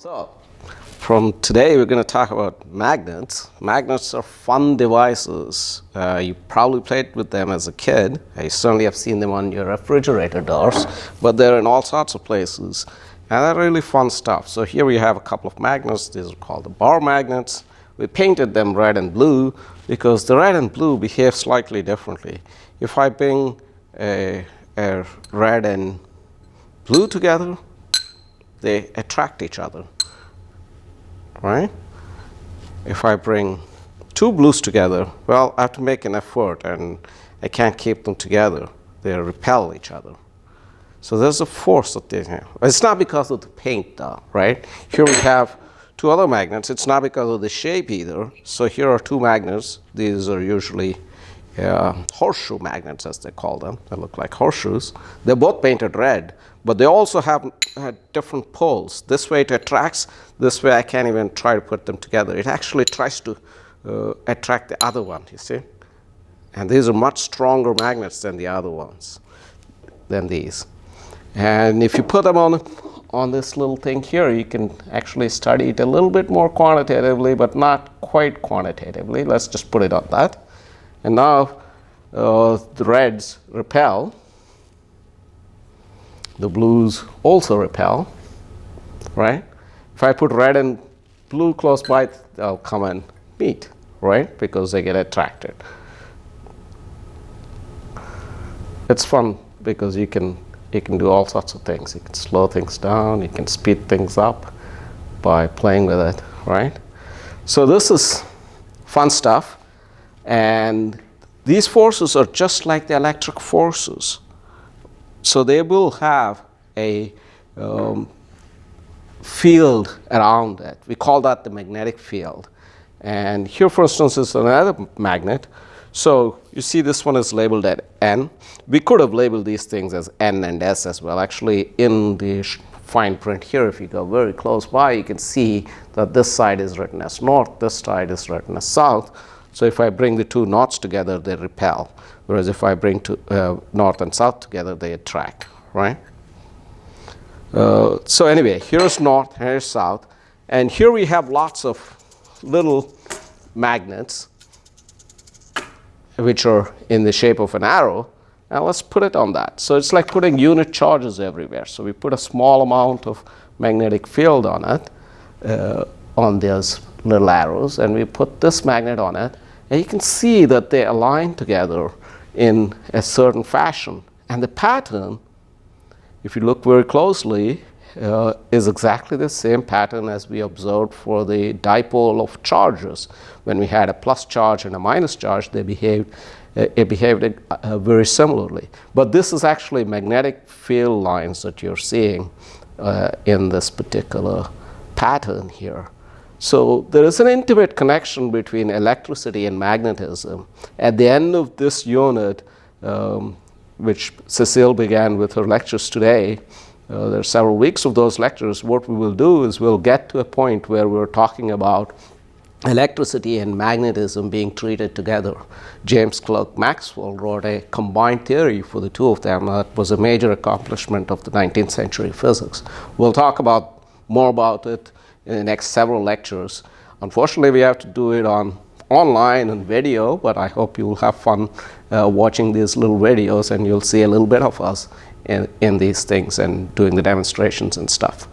So, from today we're going to talk about magnets. Magnets are fun devices. You probably played with them as a kid. I certainly have seen them on your refrigerator doors, but they're in all sorts of places. And they're really fun stuff. So here we have a couple of magnets. These are called the bar magnets. We painted them red and blue because the red and blue behave slightly differently. If I bring a red and blue together, they attract each other, right? If I bring two blues together, well, I have to make an effort and I can't keep them together. They repel each other. So there's a force that they have. It's not because of the paint though, right? Here we have two other magnets. It's not because of the shape either. So here are two magnets. These are usually horseshoe magnets, as they call them. They look like horseshoes. They're both painted red, but they also have different poles. This way it attracts. This way I can't even try to put them together. It actually tries to attract the other one, you see? And these are much stronger magnets than the other ones, than these. And if you put them on this little thing here, you can actually study it a little bit more quantitatively, but not quite quantitatively. Let's just put it on that. And now the reds repel. The blues also repel, right? If I put red and blue close by, they'll come and meet, right? Because they get attracted. It's fun because you can do all sorts of things. You can slow things down. You can speed things up by playing with it, right? So this is fun stuff. And these forces are just like the electric forces. So they will have a field around it. We call that the magnetic field. And here, for instance, is another magnet. So you see this one is labeled at N. We could have labeled these things as N and S as well. Actually, in the fine print here, if you go very close by, you can see that this side is written as north, this side is written as south. So if I bring the two knots together, they repel. Whereas if I bring north and south together, they attract, right? So anyway, here's north, here's south. And here we have lots of little magnets, which are in the shape of an arrow. Now let's put it on that. So it's like putting unit charges everywhere. So we put a small amount of magnetic field on it, on those little arrows, and we put this magnet on it. And you can see that they align together in a certain fashion. And the pattern, if you look very closely, is exactly the same pattern as we observed for the dipole of charges. When we had a plus charge and a minus charge, it behaved very similarly. But this is actually magnetic field lines that you're seeing in this particular pattern here. So there is an intimate connection between electricity and magnetism. At the end of this unit, which Cecile began with her lectures today, there are several weeks of those lectures. What we will do is we'll get to a point where we're talking about electricity and magnetism being treated together. James Clerk Maxwell wrote a combined theory for the two of them. That was a major accomplishment of the 19th century physics. We'll talk more about it in the next several lectures. Unfortunately, we have to do it online and video, but I hope you will have fun watching these little videos, and you'll see a little bit of us in these things and doing the demonstrations and stuff.